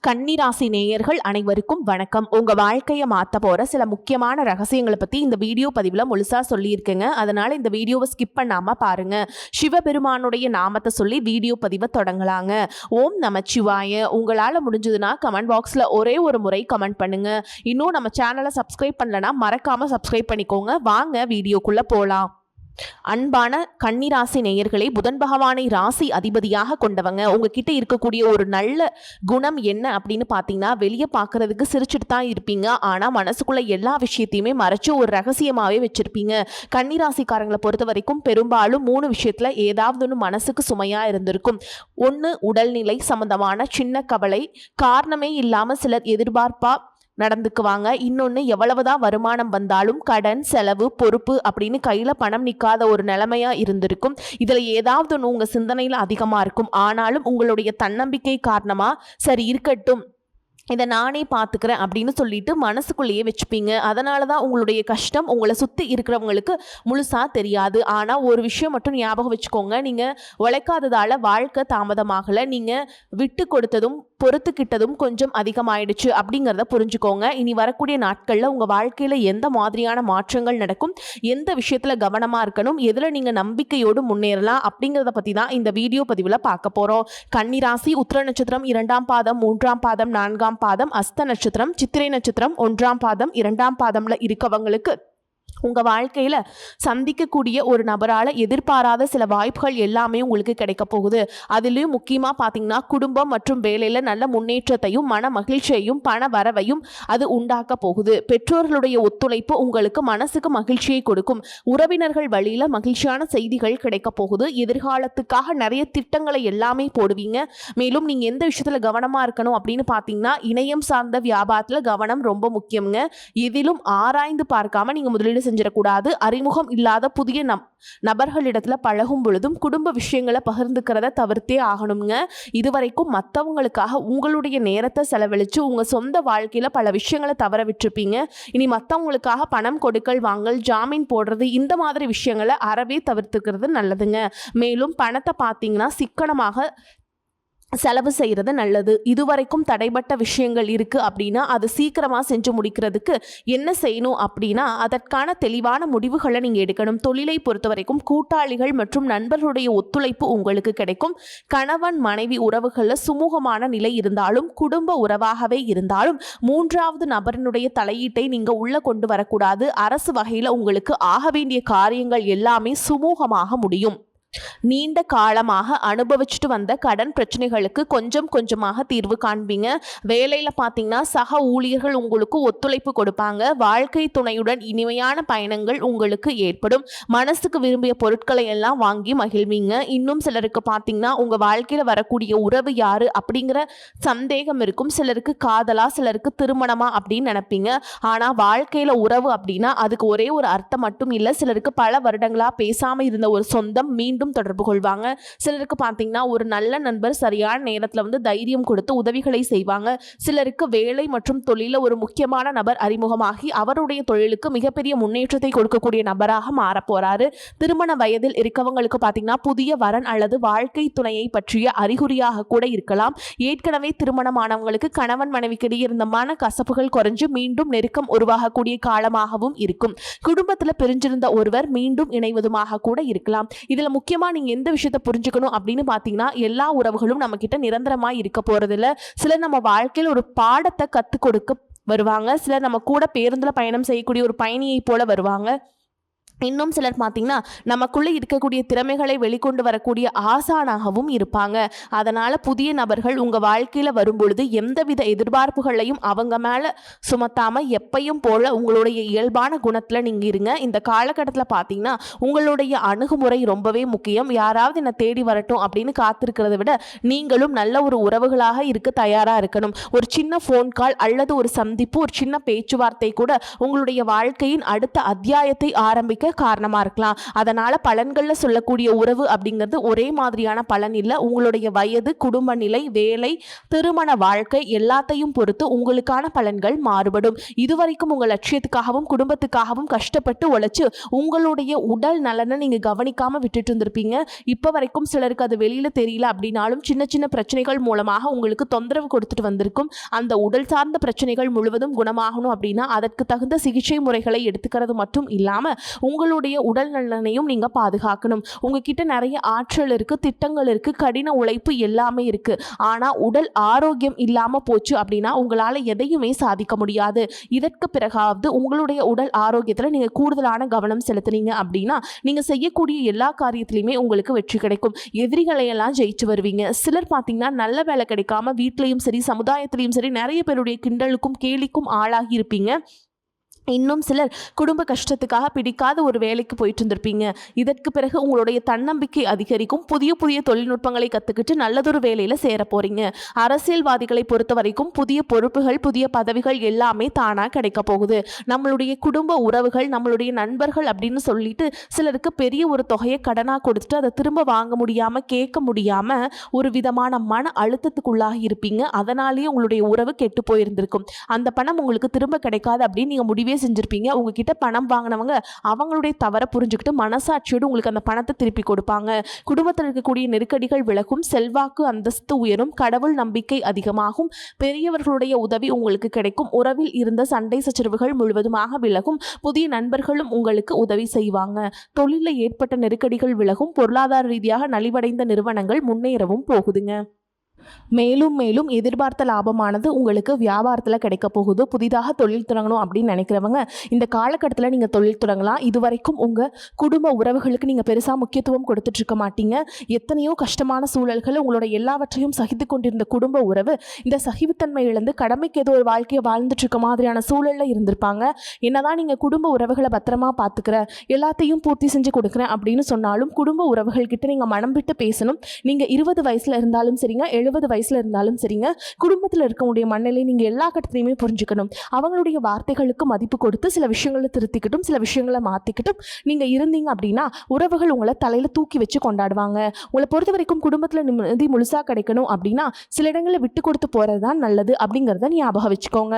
கன்னிராசி நேயர்கள் அனைவருக்கும் வணக்கம். உங்க வாழ்க்கையை மாற்ற போற சில முக்கியமான ரகசியங்களை பத்தி இந்த வீடியோ பதிவுல முழுசா சொல்லியிருக்கேங்க. அதனால இந்த வீடியோவை ஸ்கிப் பண்ணாம பாருங்க. சிவபெருமானுடைய நாமத்தை சொல்லி வீடியோ பதிவை தொடங்கலாங்க. ஓம் நமச்சிவாய. உங்களால முடிஞ்சதுன்னா கமெண்ட் பாக்ஸ்ல ஒரே ஒரு முறை கமெண்ட் பண்ணுங்க. இன்னும் நம்ம சேனலை சப்ஸ்கிரைப் பண்ணலனா மறக்காம சப்ஸ்கிரைப் பண்ணிக்கோங்க. வாங்க வீடியோக்குள்ள போலாம். அன்பான கன்னிராசி நேயர்களே, புதன் பகவானை ராசி அதிபதியாக கொண்டவங்க. உங்ககிட்ட இருக்கக்கூடிய ஒரு நல்ல குணம் என்ன அப்படின்னு பார்த்தீங்கன்னா, வெளியே பார்க்கறதுக்கு சிரிச்சுட்டு தான் இருப்பீங்க. ஆனால் மனசுக்குள்ள எல்லா விஷயத்தையுமே மறைச்சு ஒரு ரகசியமாகவே வச்சிருப்பீங்க. கன்னிராசிக்காரங்களை பொறுத்த வரைக்கும் பெரும்பாலும் 3 விஷயத்தில் ஏதாவது ஒன்று மனசுக்கு சுமையாக இருந்திருக்கும். ஒன்று, உடல்நிலை சம்பந்தமான சின்ன கவலை, காரணமே இல்லாமல் சிலர் எதிர்பார்ப்பா நடந்துக்குவாங்க. இன்னொன்று, எவ்வளவுதான் வருமானம் வந்தாலும் கடன், செலவு, பொறுப்பு அப்படின்னு கையில் பணம் நிற்காத ஒரு நிலைமையா இருந்திருக்கும். இதில் ஏதாவது ஒன்று உங்கள் சிந்தனையில் அதிகமாக இருக்கும். ஆனாலும் உங்களுடைய தன்னம்பிக்கை காரணமாக சரி இருக்கட்டும், இதை நானே பார்த்துக்கிறேன் அப்படின்னு சொல்லிட்டு மனசுக்குள்ளேயே வச்சுப்பீங்க. அதனால தான் உங்களுடைய கஷ்டம் உங்களை சுற்றி இருக்கிறவங்களுக்கு முழுசாக தெரியாது. ஆனால் ஒரு விஷயம் மட்டும் ஞாபகம் வச்சுக்கோங்க, நீங்கள் உழைக்காததால் வாழ்க்கை தாமதமாகலை, நீங்கள் விட்டு கொடுத்ததும் பொறுத்துக்கிட்டதும் கொஞ்சம் அதிகமாயிடுச்சு அப்படிங்கிறத புரிஞ்சுக்கோங்க. இனி வரக்கூடிய நாட்களில் உங்கள் வாழ்க்கையில் எந்த மாதிரியான மாற்றங்கள் நடக்கும், எந்த விஷயத்தில் கவனமாக இருக்கணும், எதில் நீங்கள் நம்பிக்கையோடு முன்னேறலாம் அப்படிங்கிறத பற்றி தான் இந்த வீடியோ பதிவில் பார்க்க போகிறோம். கன்னிராசி உத்திர நட்சத்திரம் 2ஆம் பாதம், 3ஆம் பாதம், 4ஆம் பாதம், அஸ்த நட்சத்திரம், சித்திரை நட்சத்திரம் 1ஆம் பாதம், 2ஆம் பாதம்ல இருக்கவங்களுக்கு உங்கள் வாழ்க்கையில் சந்திக்கக்கூடிய ஒரு நபரால் எதிர்பாராத சில வாய்ப்புகள் எல்லாமே உங்களுக்கு கிடைக்க போகுது. அதுலேயும் முக்கியமாக பார்த்தீங்கன்னா, குடும்பம் மற்றும் வேலையில் நல்ல முன்னேற்றத்தையும் மன மகிழ்ச்சியையும் பண வரவையும் அது உண்டாக்க போகுது. பெற்றோர்களுடைய ஒத்துழைப்பு உங்களுக்கு மனசுக்கு மகிழ்ச்சியை கொடுக்கும். உறவினர்கள் வழியில் மகிழ்ச்சியான செய்திகள் கிடைக்க போகுது. எதிர்காலத்துக்காக நிறைய திட்டங்களை எல்லாமே போடுவீங்க. மேலும் நீங்கள் எந்த விஷயத்தில் கவனமாக இருக்கணும் அப்படின்னு பார்த்தீங்கன்னா, இணையம் சார்ந்த வியாபாரத்தில் கவனம் ரொம்ப முக்கியங்க. எதிலும் ஆராய்ந்து பார்க்காம நீங்கள் முதலீடு செஞ்சிடக்கூடாது. அறிமுகம் இல்லாத புதிய நபர்களிடத்துல பழகும் பொழுதும் குடும்ப விஷயங்களை பகிர்ந்துக்கிறத தவிர்த்தே ஆகணுங்க. இதுவரைக்கும் மற்றவங்களுக்காக உங்களுடைய நேரத்தை செலவழித்து உங்கள் சொந்த வாழ்க்கையில் பல விஷயங்களை தவற விட்டுருப்பீங்க. இனி மற்றவங்களுக்காக பணம் கொடுக்கல் வாங்கல், ஜாமீன் போடுறது, இந்த மாதிரி விஷயங்களை அறவே தவிர்த்துக்கிறது நல்லதுங்க. மேலும் பணத்தை பார்த்தீங்கன்னா சிக்கனமாக செலவு செய்கிறது நல்லது. இதுவரைக்கும் தடைப்பட்ட விஷயங்கள் இருக்குது அப்படின்னா அது சீக்கிரமாக செஞ்சு முடிக்கிறதுக்கு என்ன செய்யணும் அப்படின்னா, அதற்கான தெளிவான முடிவுகளை நீங்கள் எடுக்கணும். தொழிலை பொறுத்த வரைக்கும் கூட்டாளிகள் மற்றும் நண்பர்களுடைய ஒத்துழைப்பு உங்களுக்கு கிடைக்கும். கணவன் மனைவி உறவுகளில் சுமூகமான நிலை இருந்தாலும், குடும்ப உறவாகவே இருந்தாலும் 3வது நபரினுடைய தலையீட்டை நீங்கள் உள்ளே கொண்டு வரக்கூடாது. அரசு வகையில் உங்களுக்கு ஆக வேண்டிய காரியங்கள் எல்லாமே சுமூகமாக முடியும். நீண்ட காலமாக அனுபவிச்சுட்டு வந்த கடன் பிரச்சனைகளுக்கு கொஞ்சம் கொஞ்சமாக தீர்வு காண்பீங்க. வேலையில் பார்த்தீங்கன்னா சக ஊழியர்கள் உங்களுக்கு ஒத்துழைப்பு கொடுப்பாங்க. வாழ்க்கை துணையுடன் இனிமையான பயணங்கள் உங்களுக்கு ஏற்படும். மனசுக்கு விரும்பிய பொருட்களை எல்லாம் வாங்கி மகிழ்வீங்க. இன்னும் சிலருக்கு பார்த்தீங்கன்னா உங்கள் வாழ்க்கையில் வரக்கூடிய உறவு யாரு அப்படிங்கிற சந்தேகம் இருக்கும். சிலருக்கு காதலா, சிலருக்கு திருமணமா அப்படின்னு நினைப்பீங்க. ஆனால் வாழ்க்கையில் உறவு அப்படின்னா அதுக்கு ஒரே ஒரு அர்த்தம் மட்டும் இல்லை. சிலருக்கு பல வருடங்களாக பேசாமல் இருந்த ஒரு சொந்தம் மீண்டும் தொடர்பு கொள்வாங்க. சிலருக்கு பார்த்தீங்கன்னா ஒரு நல்ல நண்பர் சரியான நேரத்தில் தைரியம் கொடுத்து உதவிகளை செய்வாங்க. சிலருக்கு வேலை மற்றும் தொழில ஒரு முக்கியமான நபர் அறிமுகமாகி அவருடைய தொழிலுக்கு மிகப்பெரிய முன்னேற்றத்தை கொடுக்கக்கூடிய நபராக மாறப்போறாரு. திருமண வயதில் இருக்கவங்களுக்கு பார்த்தீங்கன்னா புதிய வரன் அல்லது வாழ்க்கை துணையை பற்றிய அறிகுறியாக கூட இருக்கலாம். ஏற்கனவே திருமணமானவங்களுக்கு கணவன் மனைவிக்கிடையே இருந்த மன கசப்புகள் குறைஞ்சு மீண்டும் நெருக்கம் உருவாகக்கூடிய காலமாகவும் இருக்கும். குடும்பத்தில் பிரிஞ்சிருந்த ஒருவர் மீண்டும் இணைவதுமாக கூட இருக்கலாம். இதில் முக்கியமா நீங்க எந்த விஷயத்தை புரிஞ்சுக்கணும் அப்படின்னு பார்த்தீங்கன்னா, எல்லா உறவுகளும் நம்ம கிட்ட நிரந்தரமாக இருக்க போறதில்ல. சிலர் நம்ம வாழ்க்கையில் ஒரு பாடத்தை கற்றுக் கொடுக்க வருவாங்க. சிலர் நம்ம கூட பேருந்தில் பயணம் செய்யக்கூடிய ஒரு பயணியை போல வருவாங்க. இன்னும் சிலர் பார்த்தீங்கன்னா நமக்குள்ளே இருக்கக்கூடிய திறமைகளை வெளிக்கொண்டு வரக்கூடிய ஆசானாகவும் இருப்பாங்க. அதனால் புதிய நபர்கள் உங்கள் வாழ்க்கையில் வரும்பொழுது எந்தவித எதிர்பார்ப்புகளையும் அவங்க மேலே சுமத்தாமல் எப்பையும் போல் உங்களுடைய இயல்பான குணத்தில் நீங்கள் இருங்க. இந்த காலகட்டத்தில் பார்த்தீங்கன்னா உங்களுடைய அணுகுமுறை ரொம்பவே முக்கியம். யாராவது என்னை தேடி வரட்டும் அப்படின்னு காத்திருக்கிறத விட நீங்களும் நல்ல ஒரு உறவுகளாக இருக்க தயாராக இருக்கணும். ஒரு சின்ன ஃபோன் கால் அல்லது ஒரு சந்திப்பு, ஒரு சின்ன பேச்சுவார்த்தை கூட உங்களுடைய வாழ்க்கையின் அடுத்த அத்தியாயத்தை ஆரம்பிக்க காரணமாக இருக்கலாம். அதனால் பலன்களில் சொல்லக்கூடிய உறவு அப்படிங்கிறது ஒரே மாதிரியான பலன் இல்லை. உங்களுடைய வயது, குடும்ப நிலை, வேலை, திருமண வாழ்க்கை எல்லாத்தையும் பொறுத்து உங்களுக்கான பலன்கள் மாறுபடும். இதுவரைக்கும் உங்கள் லட்சியத்துக்காகவும் குடும்பத்துக்காகவும் கஷ்டப்பட்டு உழைச்சு உங்களுடைய உடல் நலனை நீங்கள் கவனிக்காமல் விட்டுட்டு இருந்திருப்பீங்க. இப்போ வரைக்கும் சிலருக்கு அது வெளியில் தெரியல அப்படின்னாலும் சின்ன சின்ன பிரச்சனைகள் மூலமாக உங்களுக்கு தொந்தரவு கொடுத்துட்டு வந்திருக்கும். அந்த உடல் சார்ந்த பிரச்சனைகள் முழுவதும் குணமாகணும் அப்படின்னா அதற்கு தகுந்த சிகிச்சை முறைகளை எடுத்துக்கிறது மட்டும் இல்லாமல் உங்களுடைய உடல் நலனையும் நீங்கள் பாதுகாக்கணும். உங்ககிட்ட நிறைய ஆற்றல் இருக்குது, திட்டங்கள் இருக்குது, கடின உழைப்பு எல்லாமே இருக்குது. ஆனால் உடல் ஆரோக்கியம் இல்லாமல் போச்சு அப்படின்னா உங்களால் எதையுமே சாதிக்க முடியாது. இதற்கு பிறகாவது உங்களுடைய உடல் ஆரோக்கியத்தில் நீங்கள் கூடுதலான கவனம் செலுத்துனீங்க அப்படின்னா நீங்கள் செய்யக்கூடிய எல்லா காரியத்திலையுமே உங்களுக்கு வெற்றி கிடைக்கும். எதிரிகளையெல்லாம் ஜெயிச்சு வருவீங்க. சிலர் பார்த்தீங்கன்னா நல்ல வேலை கிடைக்காம வீட்லையும் சரி சமுதாயத்திலையும் சரி நிறைய பேருடைய கிண்டலுக்கும் கேலிக்கும் ஆளாகி இருப்பீங்க. இன்னும் சிலர் குடும்ப கஷ்டத்துக்காக பிடிக்காத ஒரு வேலைக்கு போயிட்டு இருந்திருப்பீங்க. இதற்கு பிறகு உங்களுடைய தன்னம்பிக்கை அதிகரிக்கும். புதிய புதிய தொழில்நுட்பங்களை கற்றுக்கிட்டு நல்லதொரு வேலையில் சேர போகிறீங்க. அரசியல்வாதிகளை பொறுத்த வரைக்கும் புதிய பொறுப்புகள், புதிய பதவிகள் எல்லாமே தானாக கிடைக்க போகுது. நம்மளுடைய குடும்ப உறவுகள், நம்மளுடைய நண்பர்கள் அப்படின்னு சொல்லிட்டு சிலருக்கு பெரிய ஒரு தொகையை கடனாக கொடுத்துட்டு அதை திரும்ப வாங்க முடியாமல், கேட்க முடியாமல் ஒரு விதமான மன அழுத்தத்துக்குள்ளாகி இருப்பீங்க. அதனாலேயே உங்களுடைய உறவு கெட்டு போயிருந்திருக்கும். அந்த பணம் உங்களுக்கு திரும்ப கிடைக்காது அப்படின்னு நீங்கள் முடிவே செஞ்சிருப்பீங்க. உங்ககிட்ட பணம் வாங்கினவங்க அவங்களுடைய தவறை புரிஞ்சுக்கிட்டு மனசாட்சியோடு உங்களுக்கு அந்த பணத்தை திருப்பி கொடுப்பாங்க. குடும்பத்தில் இருக்கக்கூடிய நெருக்கடிகள் விலகும், செல்வாக்கு அந்தஸ்து உயரும், கடவுள் நம்பிக்கை அதிகமாகும், பெரியவர்களுடைய உதவி உங்களுக்கு கிடைக்கும், உறவில் இருந்த சண்டை சச்சரவுகள் முழுவதுமாக விலகும், புதிய நண்பர்களும் உங்களுக்கு உதவி செய்வாங்க, தொழிலில் ஏற்பட்ட நெருக்கடிகள் விலகும், பொருளாதார ரீதியாக நலிவடைந்த நிறுவனங்கள் முன்னேறவும் போகுதுங்க. மேலும் மேலும் எதிர்பார்த்த லாபமானது உங்களுக்கு வியாபாரத்தில் கிடைக்க போகுது. புதிதாக தொழில் தொடங்கணும் அப்படின்னு நினைக்கிறவங்க இந்த காலகட்டத்தில் நீங்கள் தொழில் தொடங்கலாம். இதுவரைக்கும் உங்கள் குடும்ப உறவுகளுக்கு நீங்கள் பெருசாக முக்கியத்துவம் கொடுத்துட்ருக்க மாட்டீங்க. எத்தனையோ கஷ்டமான சூழல்கள் உங்களோட எல்லாவற்றையும் சகித்து கொண்டிருந்த குடும்ப உறவு இந்த சகிவுத்தன்மை இழந்து கடமைக்கு ஏதோ ஒரு வாழ்க்கையை வாழ்ந்துட்டுருக்க மாதிரியான சூழலில் இருந்திருப்பாங்க. என்னதான் நீங்கள் குடும்ப உறவுகளை பத்திரமா பார்த்துக்கிறேன், எல்லாத்தையும் பூர்த்தி செஞ்சு கொடுக்குறேன் அப்படின்னு சொன்னாலும் குடும்ப உறவுகள்கிட்ட நீங்கள் மனம் விட்டு பேசணும். நீங்கள் 20 வயசில் இருந்தாலும் சரிங்க, 70 வயசுல இருந்தாலும் சரிங்க, குடும்பத்தில் இருக்கக்கூடிய மனநிலை நீங்கள் எல்லா கட்டத்திலையுமே புரிஞ்சுக்கணும். அவங்களுடைய வார்த்தைகளுக்கு மதிப்பு கொடுத்து சில விஷயங்களை திருத்திக்கிட்டும் சில விஷயங்களை மாற்றிக்கிட்டும் நீங்கள் இருந்தீங்க அப்படின்னா உறவுகள் உங்களை தலையில் தூக்கி வச்சு கொண்டாடுவாங்க. உங்களை பொறுத்த வரைக்கும் குடும்பத்தில் நிம்மதி முழுசாக கிடைக்கணும் அப்படின்னா சில இடங்களில் விட்டு கொடுத்து போகிறது தான் நல்லது அப்படிங்கிறத ஞாபகம் வச்சுக்கோங்க.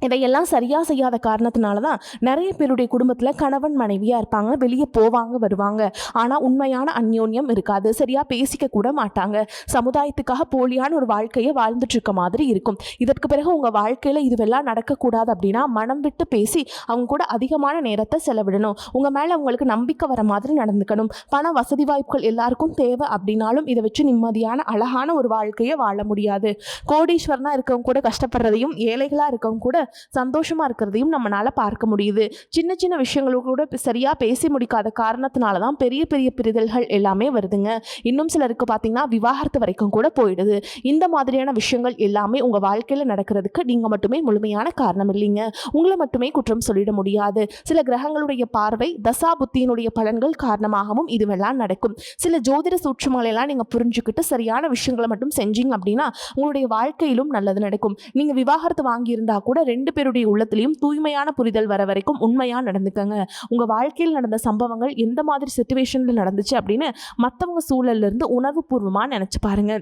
இதையெல்லாம் சரியாக செய்யாத காரணத்தினால தான் நிறைய பேருடைய குடும்பத்தில் கணவன் மனைவியாக இருப்பாங்க, வெளியே போவாங்க வருவாங்க, ஆனால் உண்மையான அந்யோன்யம் இருக்காது, சரியாக பேசிக்க கூட மாட்டாங்க, சமுதாயத்துக்காக போலியான ஒரு வாழ்க்கையை வாழ்ந்துட்டுருக்க மாதிரி இருக்கும். இதற்கு பிறகு உங்கள் வாழ்க்கையில் இதுவெல்லாம் நடக்கக்கூடாது அப்படின்னா மனம் விட்டு பேசி அவங்க கூட அதிகமான நேரத்தை செலவிடணும். உங்கள் மேலே அவங்களுக்கு நம்பிக்கை வர மாதிரி நடந்துக்கணும். பண வசதி வாய்ப்புகள் எல்லாருக்கும் தேவை அப்படின்னாலும் இதை வச்சு நிம்மதியான அழகான ஒரு வாழ்க்கையை வாழ முடியாது. கோடீஸ்வரனாக இருக்கவங்க கூட கஷ்டப்படுறதையும் ஏழைகளாக இருக்கவங்க கூட சந்தோஷமா இருக்கிறதையும் நம்மளால பார்க்க முடியுது. சின்ன சின்ன விஷயங்களோட கூட சரியா பேசி முடிக்காத காரணத்தினால தான் பெரிய பெரிய பிரிதல்கள் எல்லாமே வருதுங்க. இன்னும் சிலருக்கு பார்த்தீங்கன்னா விவாகரத்து வரைக்கும் கூட போயிடுது. இந்த மாதிரியான விஷயங்கள் எல்லாமே உங்க வாழ்க்கையில் நடக்கிறதுக்கு நீங்க மட்டுமே முழுமையான காரணம் இல்லைங்க. உங்களை மட்டுமே குற்றம் சொல்லிட முடியாது. சில கிரகங்களுடைய பார்வை, தசா புத்தியினுடைய பலன்கள் காரணமாகவும் இதுவெல்லாம் நடக்கும். சில ஜோதிட சூட்சுமங்களை எல்லாம் நீங்க புரிஞ்சுக்கிட்டு சரியான விஷயங்களை மட்டும் செஞ்சீங்க அப்படின்னா உங்களுடைய வாழ்க்கையிலும் நல்லது நடக்கும். நீங்க விவாகரத்து வாங்கியிருந்தா கூட 2 பேருடைய உள்ளத்திலையும் தூய்மையான புரிதல் வர வரைக்கும் உண்மையா நடந்துக்கங்க. உங்க வாழ்க்கையில் நடந்த சம்பவங்கள் எந்த மாதிரி சிச்சுவேஷன்ல நடந்துச்சு அப்படின்னு மற்றவங்க சூழல்ல இருந்து உணர்வு பூர்வமா நினைச்சு பாருங்க.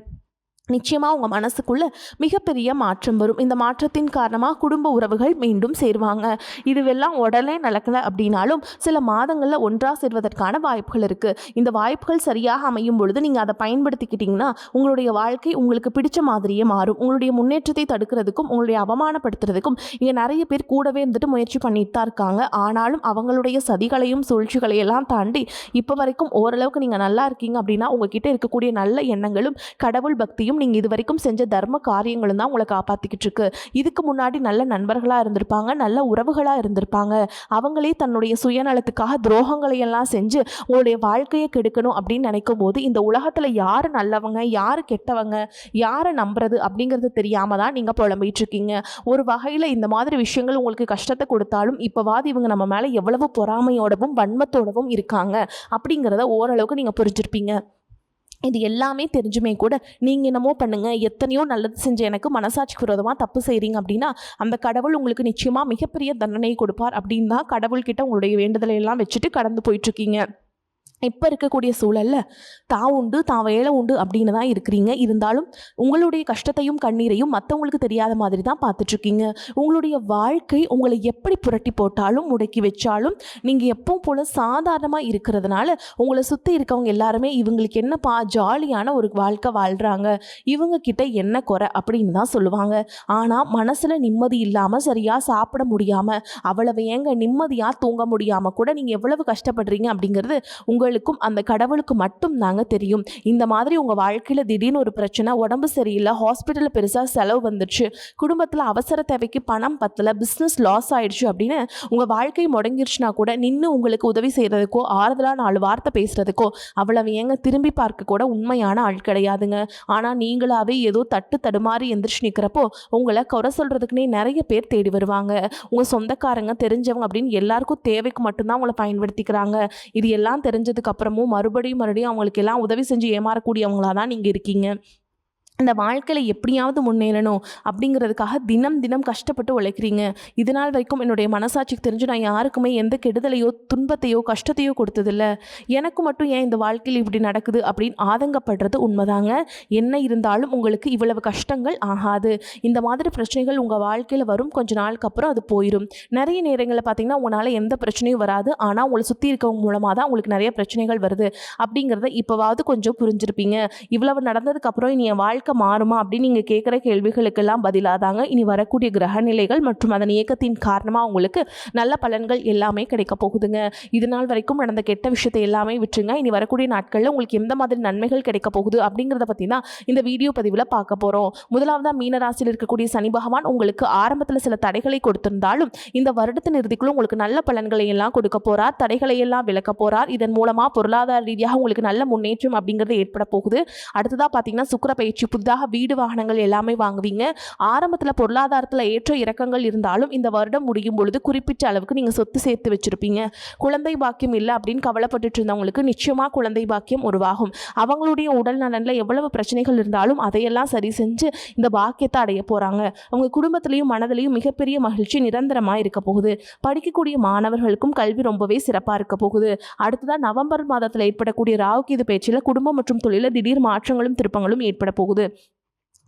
நிச்சயமாக உங்கள் மனசுக்குள்ளே மிகப்பெரிய மாற்றம் வரும். இந்த மாற்றத்தின் காரணமாக குடும்ப உறவுகள் மீண்டும் சேருவாங்க. இதுவெல்லாம் உடனே நடக்கலை அப்படின்னாலும் சில மாதங்களில் ஒன்றாக சேர்வதற்கான வாய்ப்புகள் இருக்குது. இந்த வாய்ப்புகள் சரியாக அமையும் பொழுது நீங்கள் அதை பயன்படுத்திக்கிட்டிங்கன்னா உங்களுடைய வாழ்க்கை உங்களுக்கு பிடிச்ச மாதிரியே மாறும். உங்களுடைய முன்னேற்றத்தை தடுக்கிறதுக்கும் உங்களுடைய அவமானப்படுத்துறதுக்கும் இங்கே நிறைய பேர் கூடவே இருந்துட்டு முயற்சி பண்ணிட்டு தான் இருக்காங்க. ஆனாலும் அவங்களுடைய சதிகளையும் சூழ்ச்சிகளையெல்லாம் தாண்டி இப்போ வரைக்கும் ஓரளவுக்கு நீங்கள் நல்லா இருக்கீங்க அப்படின்னா உங்ககிட்ட இருக்கக்கூடிய நல்ல எண்ணங்களும் கடவுள் பக்தியும் நீங்கள் இது வரைக்கும் செஞ்ச தர்ம காரியங்களும் தான் உங்களை காப்பாற்றிக்கிட்டு இருக்கு. இதுக்கு முன்னாடி நல்ல நண்பர்களாக இருந்திருப்பாங்க, நல்ல உறவுகளாக இருந்திருப்பாங்க. அவங்களே தன்னுடைய சுயநலத்துக்காக துரோகங்களை எல்லாம் செஞ்சு உங்களுடைய வாழ்க்கையை கெடுக்கணும் அப்படின்னு நினைக்கும் போது இந்த உலகத்தில் யார் நல்லவங்க யார் கெட்டவங்க யாரை நம்புறது அப்படிங்கிறது தெரியாமல் தான் நீங்கள் புலம்பிட்டு இருக்கீங்க. ஒரு வகையில் இந்த மாதிரி விஷயங்கள் உங்களுக்கு கஷ்டத்தை கொடுத்தாலும் இப்போவாது இவங்க நம்ம மேலே எவ்வளவு பொறாமையோடவும் வன்மத்தோடவும் இருக்காங்க அப்படிங்கிறத ஓரளவுக்கு நீங்கள் புரிஞ்சிருப்பீங்க. இது எல்லாமே தெரிஞ்சுமே கூட நீங்கள் என்னமோ பண்ணுங்கள், எத்தனையோ நல்லது செஞ்ச எனக்கு மனசாட்சிக்கு விரோதமாக தப்பு செய்கிறீங்க அப்படின்னா அந்த கடவுள் உங்களுக்கு நிச்சயமாக மிகப்பெரிய தண்டனை கொடுப்பார் அப்படின்னு தான் கடவுள்கிட்ட உங்களுடைய வேண்டுதலை எல்லாம் வச்சுட்டு கடந்து போயிட்டுருக்கீங்க. இப்போ இருக்கக்கூடிய சூழலில் தான் உண்டு தான் வேலை உண்டு அப்படின்னு தான் இருக்கிறீங்க. இருந்தாலும் உங்களுடைய கஷ்டத்தையும் கண்ணீரையும் மற்றவங்களுக்கு தெரியாத மாதிரி தான் பார்த்துட்ருக்கீங்க. உங்களுடைய வாழ்க்கை உங்களை எப்படி புரட்டி போட்டாலும் முடக்கி வச்சாலும் நீங்கள் எப்பவும் போல் சாதாரணமாக இருக்கிறதுனால உங்களை சுற்றி இருக்கவங்க எல்லாருமே இவங்களுக்கு என்னப்பா ஜாலியான ஒரு வாழ்க்கை வாழ்கிறாங்க, இவங்க கிட்ட என்ன குறை அப்படின்னு தான் சொல்லுவாங்க. ஆனால் மனசில் நிம்மதி இல்லாமல் சரியாக சாப்பிட முடியாமல் அவ்வளவு ஏங்க நிம்மதியாக தூங்க முடியாமல் கூட நீங்கள் எவ்வளவு கஷ்டப்படுறீங்க அப்படிங்கிறது உங்களுக்கும் அந்த கடவுளுக்கு மட்டும் தாங்க தெரியும். இந்த மாதிரி உங்கள் வாழ்க்கையில் திடீர்னு ஒரு பிரச்சனை, உடம்பு சரியில்லை, ஹாஸ்பிட்டலில் பெருசாக செலவு வந்துடுச்சு, குடும்பத்தில் அவசர தேவைக்கு பணம் பத்தலை, பிஸ்னஸ் லாஸ் ஆயிடுச்சு அப்படின்னு உங்கள் வாழ்க்கை முடங்கிருச்சுனா கூட நின்று உங்களுக்கு உதவி செய்கிறதுக்கோ ஆறுதலாக 4 வார்த்தை பேசுகிறதுக்கோ அவ்வளவு ஏங்க திரும்பி பார்க்க கூட உண்மையான ஆள் கிடையாதுங்க. ஆனால் நீங்களாவே ஏதோ தட்டு தடுமாறி எந்திரிச்சு நிற்கிறப்போ உங்களை குறை சொல்கிறதுக்குனே நிறைய பேர் தேடி வருவாங்க. உங்கள் சொந்தக்காரங்க தெரிஞ்சவங்க அப்படின்னு எல்லாருக்கும் தேவைக்கு மட்டும்தான் உங்களை பயன்படுத்திக்கிறாங்க. இது எல்லாம் தெரிஞ்சதுக்கு அப்புறமும் மறுபடியும் அவங்களுக்கு எல்லாம் உதவி செஞ்சு ஏமாறக்கூடியவங்களா தான் நீங்கள் இருக்கீங்க. இந்த வாழ்க்கையில் எப்படியாவது முன்னேறணும் அப்படிங்கிறதுக்காக தினம் தினம் கஷ்டப்பட்டு உழைக்கிறீங்க. இது நாள் வரைக்கும் என்னுடைய மனசாட்சிக்கு தெரிஞ்சு நான் யாருக்குமே எந்த கெடுதலையோ துன்பத்தையோ கஷ்டத்தையோ கொடுத்ததில்லை, எனக்கு மட்டும் ஏன் இந்த வாழ்க்கையில் இப்படி நடக்குது அப்படின்னு ஆதங்கப்படுறது உண்மைதாங்க. என்ன இருந்தாலும் உங்களுக்கு இவ்வளவு கஷ்டங்கள் ஆகாது. இந்த மாதிரி பிரச்சனைகள் உங்கள் வாழ்க்கையில் வரும், கொஞ்ச நாளுக்கு அப்புறம் அது போயிடும். நிறைய நேரங்களில் பார்த்தீங்கன்னா உங்களால் எந்த பிரச்சனையும் வராது, ஆனால் உங்களை சுற்றி இருக்கவங்க மூலமாக தான் உங்களுக்கு நிறைய பிரச்சனைகள் வருது அப்படிங்கிறத இப்போவாவது கொஞ்சம் புரிஞ்சிருப்பீங்க. இவ்வளவு நடந்ததுக்கப்புறம் இனி என் வாழ்க்கை மாறுமா அப்படின்னு நீங்கள் கேட்குற கேள்விகளுக்கெல்லாம் பதிலாதாங்க இனி வரக்கூடிய கிரக நிலைகள் மற்றும் அதன் இயக்கத்தின் காரணமாக உங்களுக்கு நல்ல பலன்கள் எல்லாமே கிடைக்க போகுதுங்க. இது நாள் வரைக்கும் நடந்த கெட்ட விஷயத்தை எல்லாமே விட்டுருங்க. இனி வரக்கூடிய நாட்களில் உங்களுக்கு எந்த மாதிரி நன்மைகள் கிடைக்க போகுது அப்படிங்கிறத பற்றி தான் இந்த வீடியோ பதிவில் பார்க்க போகிறோம். முதலாவதாக மீனராசியில் இருக்கக்கூடிய சனி பகவான் உங்களுக்கு ஆரம்பத்தில் சில தடைகளை கொடுத்திருந்தாலும் இந்த வருடத்தின் இறுதிக்குள்ள உங்களுக்கு நல்ல பலன்களை எல்லாம் கொடுக்க போகிறார், தடைகளை எல்லாம் விலக்க போகிறார். இதன் மூலமாக பொருளாதார ரீதியாக உங்களுக்கு நல்ல முன்னேற்றம் அப்படிங்கிறது ஏற்பட போகுது. அடுத்ததாக பார்த்தீங்கன்னா சுக்கிர பயிற்சி, புதிதாக வீடு வாகனங்கள் எல்லாமே வாங்குவீங்க. ஆரம்பத்தில் பொருளாதாரத்தில் ஏற்ற இறக்கங்கள் இருந்தாலும் இந்த வருடம் முடியும் பொழுது குறிப்பிட்ட அளவுக்கு நீங்கள் சொத்து சேர்த்து வச்சுருப்பீங்க. குழந்தை பாக்கியம் இல்லை அப்படின்னு கவலைப்பட்டுட்டு இருந்தவங்களுக்கு நிச்சயமாக குழந்தை பாக்கியம் உருவாகும். அவங்களுடைய உடல் நலனில் எவ்வளவு பிரச்சனைகள் இருந்தாலும் அதையெல்லாம் சரி செஞ்சு இந்த பாக்கியத்தை அடைய போகிறாங்க. அவங்க குடும்பத்திலையும் மனதிலையும் மிகப்பெரிய மகிழ்ச்சி நிரந்தரமாக இருக்க போகுது. படிக்கக்கூடிய மாணவர்களுக்கும் கல்வி ரொம்பவே சிறப்பாக இருக்க போகுது. அடுத்ததாக நவம்பர் மாதத்தில் ஏற்படக்கூடிய ராகுகேது பேச்சில் குடும்பம் மற்றும் தொழிலில் திடீர் மாற்றங்களும் திருப்பங்களும் ஏற்பட போகுது.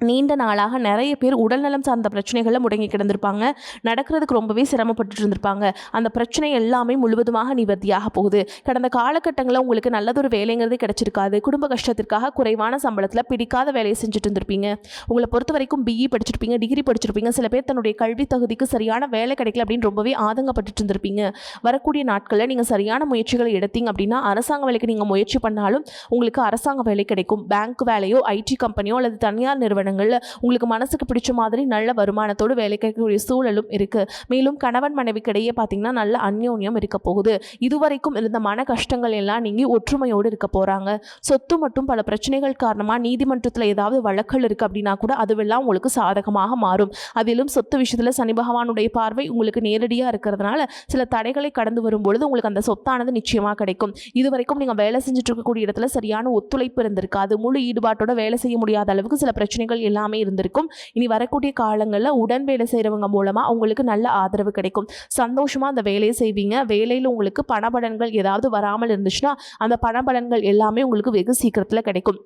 நீண்ட நாளாக நிறைய பேர் உடல்நலம் சார்ந்த பிரச்சனைகளில் முடங்கி கிடந்திருப்பாங்க, நடக்கிறதுக்கு ரொம்பவே சிரமப்பட்டு இருந்திருப்பாங்க. அந்த பிரச்சனை எல்லாமே முழுவதுமாக நிவர்த்தியாக போகுது. கடந்த காலகட்டங்களில் உங்களுக்கு நல்லதொரு வேலைங்கிறதே கிடைச்சிருக்காது. குடும்ப கஷ்டத்திற்காக குறைவான சம்பளத்தில் பிடிக்காத வேலையை செஞ்சுட்டு இருந்திருப்பீங்க. உங்களை பொறுத்த வரைக்கும் பிஇ படிச்சிருப்பீங்க, டிகிரி படிச்சிருப்பீங்க. சில பேர் தன்னுடைய கல்வி தகுதிக்கு சரியான வேலை கிடைக்கல அப்படின்னு ரொம்பவே ஆதங்கப்பட்டு இருந்திருப்பீங்க. வரக்கூடிய நாட்களில் நீங்கள் சரியான முயற்சிகளை எடுத்தீங்க அப்படின்னா அரசாங்க வேலைக்கு நீங்கள் முயற்சி பண்ணாலும் உங்களுக்கு அரசாங்க வேலை கிடைக்கும். பேங்க் வேலையோ, ஐடி கம்பெனியோ அல்லது தனியார் நிறுவனம் உங்களுக்கு மனசுக்கு பிடிச்ச மாதிரி நல்ல வருமானத்தோடு வேலை கிடைக்கக்கூடிய சூழலும் இருக்கு. மேலும் கணவன் மனைவிக்கு இடையே பார்த்தீங்கன்னா நல்ல அந்யோன்யம் இருக்க போகுது. இதுவரைக்கும் இருந்த மன கஷ்டங்கள் எல்லாம் நீங்கி ஒற்றுமையோடு இருக்க போறாங்க. சொத்து மற்றும் பல பிரச்சனைகள் காரணமாக நீதிமன்றத்தில் ஏதாவது வழக்குகள் இருக்கு அப்படின்னா கூட அதுவெல்லாம் உங்களுக்கு சாதகமாக மாறும். அதிலும் சொத்து விஷயத்தில் சனி பகவானுடைய பார்வை உங்களுக்கு நேரடியாக இருக்கிறதுனால சில தடைகளை கடந்து வரும்பொழுது உங்களுக்கு அந்த சொத்தானது நிச்சயமாக கிடைக்கும். இதுவரைக்கும் நீங்கள் வேலை செஞ்சுட்டு இருக்கக்கூடிய இடத்துல சரியான ஒத்துழைப்பு இருந்திருக்காது. முழு ஈடுபாட்டோட வேலை செய்ய முடியாத அளவுக்கு சில பிரச்சனைகள் எல்லாமே இருந்திருக்கும். இனி வரக்கூடிய காலங்களில் உடன் வேலை செய்கிறவங்க மூலமாக உங்களுக்கு நல்ல ஆதரவு கிடைக்கும். சந்தோஷமாக அந்த வேலையை செய்வீங்க. வேலையில் உங்களுக்கு பணபலன்கள் ஏதாவது வராமல் இருந்துச்சுன்னா அந்த பணபலன்கள் எல்லாமே உங்களுக்கு வெகு சீக்கிரத்தில் கிடைக்கும்.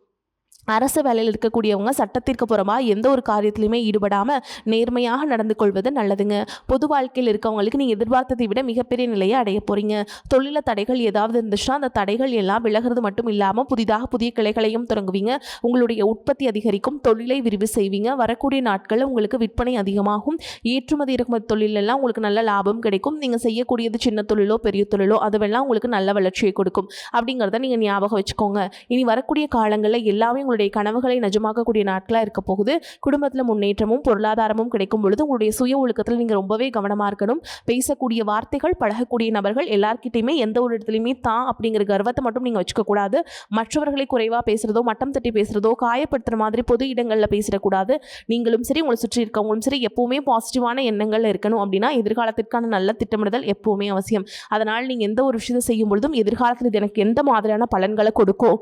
அரசு வேலையில் இருக்கக்கூடியவங்க சட்டத்திற்கு புறமாக எந்த ஒரு காரியத்திலையுமே ஈடுபடாமல் நேர்மையாக நடந்து கொள்வது நல்லதுங்க. பொது வாழ்க்கையில் இருக்கவங்களுக்கு நீங்கள் எதிர்பார்த்ததை விட மிகப்பெரிய நிலையை அடைய போகிறீங்க. தொழில தடைகள் ஏதாவது இருந்துச்சுன்னா அந்த தடைகள் எல்லாம் விலகிறது மட்டும் இல்லாமல் புதிய கிளைகளையும் தொடங்குவீங்க. உங்களுடைய உற்பத்தி அதிகரிக்கும், தொழிலை விரிவு செய்வீங்க. வரக்கூடிய நாட்களில் உங்களுக்கு விற்பனை அதிகமாகும். ஏற்றுமதி இறக்குமதி தொழிலெல்லாம் உங்களுக்கு நல்ல லாபம் கிடைக்கும். நீங்கள் செய்யக்கூடியது சின்ன தொழிலோ பெரிய தொழிலோ அதுவெல்லாம் உங்களுக்கு நல்ல வளர்ச்சியை கொடுக்கும் அப்படிங்கிறத நீங்கள் ஞாபகம் வச்சுக்கோங்க. இனி வரக்கூடிய காலங்களில் எல்லாமே உங்களுடைய கனவுகளை நிஜமாக்கக்கூடிய நாட்களாக இருக்க போகுது. குடும்பத்தில் முன்னேற்றமும் பொருளாதாரமும் கிடைக்கும் பொழுது உங்களுடைய சுய ஒழுக்கத்தில் நீங்கள் ரொம்பவே கவனமாக இருக்கணும். பேசக்கூடிய வார்த்தைகள், பழகக்கூடிய நபர்கள் எல்லார்கிட்டையுமே எந்த ஒரு இடத்துலையுமே தான் அப்படிங்கிற கர்வத்தை மட்டும் நீங்கள் வச்சுக்கக்கூடாது. மற்றவர்களை குறைவாக பேசுகிறதோ, மட்டம் தட்டி பேசுகிறதோ, காயப்படுத்துகிற மாதிரி பொது இடங்களில் பேசிடக்கூடாது. நீங்களும் சரி, உங்களை சுற்றி இருக்கவங்களும் சரி எப்போவுமே பாசிட்டிவான எண்ணங்கள் இருக்கணும். அப்படின்னா எதிர்காலத்திற்கான நல்ல திட்டமிடுதல் எப்போவுமே அவசியம். அதனால் நீங்கள் எந்த ஒரு விஷயத்தை செய்யும் பொழுதும் எதிர்காலத்தில் இது எனக்கு எந்த மாதிரியான பலன்களை கொடுக்கும்,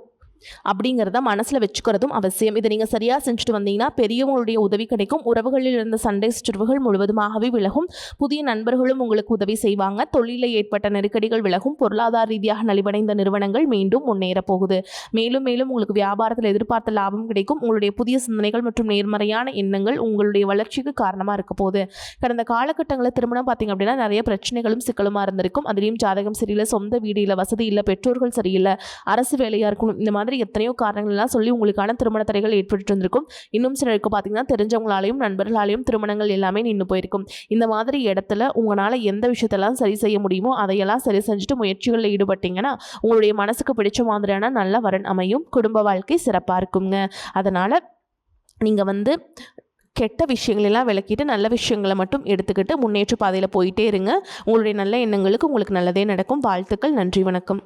அப்படிங்கிறத மனசில் வச்சுக்கிறதும் அவசியம். இதை நீங்கள் சரியாக செஞ்சுட்டு வந்தீங்கன்னா பெரியவங்களுடைய உதவி கிடைக்கும். உறவுகளில் இருந்த சண்டை சச்சரவுகள் முழுவதுமாகவே விலகும். புதிய நண்பர்களும் உங்களுக்கு உதவி செய்வாங்க. தொழிலில் ஏற்பட்ட நெருக்கடிகள் விலகும். பொருளாதார ரீதியாக நலிவடைந்த நிறுவனங்கள் மீண்டும் முன்னேற போகுது. மேலும் மேலும் உங்களுக்கு வியாபாரத்தில் எதிர்பார்த்த லாபம் கிடைக்கும். உங்களுடைய புதிய சிந்தனைகள் மற்றும் நேர்மறையான எண்ணங்கள் உங்களுடைய வளர்ச்சிக்கு காரணமாக இருக்க போகுது. கடந்த காலகட்டங்களில் திருமணம் பார்த்தீங்க அப்படின்னா நிறைய பிரச்சனைகளும் சிக்கலுமா இருந்திருக்கும். அதுலேயும் ஜாதகம் சரியில்லை, சொந்த வீடு இல்லை, வசதி இல்லை, பெற்றோர்கள் சரியில்லை, அரசு வேலையாக இருக்கணும், இந்த மாதிரி எத்தனையோ காரணங்கள்லாம் சொல்லி உங்களுக்கான திருமண தடைகள் ஏற்பட்டு இருந்திருக்கும். இன்னும் சிலருக்கு பார்த்தீங்கன்னா தெரிஞ்சவங்களாலையும் நண்பர்களாலையும் திருமணங்கள் எல்லாமே நின்று போயிருக்கும். இந்த மாதிரி இடத்துல உங்களால் எந்த விஷயத்தெல்லாம் சரி செய்ய முடியுமோ அதையெல்லாம் சரி செஞ்சுட்டு முயற்சிகளில் ஈடுபட்டீங்கன்னா உங்களுடைய மனசுக்கு பிடிச்ச மாதிரியான நல்ல வரன் அமையும். குடும்ப வாழ்க்கை சிறப்பாக இருக்குங்க. அதனால் நீங்கள் கெட்ட விஷயங்களெல்லாம் விளக்கிட்டு நல்ல விஷயங்களை மட்டும் எடுத்துக்கிட்டு முன்னேற்ற பாதையில் போயிட்டே இருங்க. உங்களுடைய நல்ல எண்ணங்களுக்கு உங்களுக்கு நல்லதே நடக்கும். வாழ்த்துக்கள். நன்றி, வணக்கம்.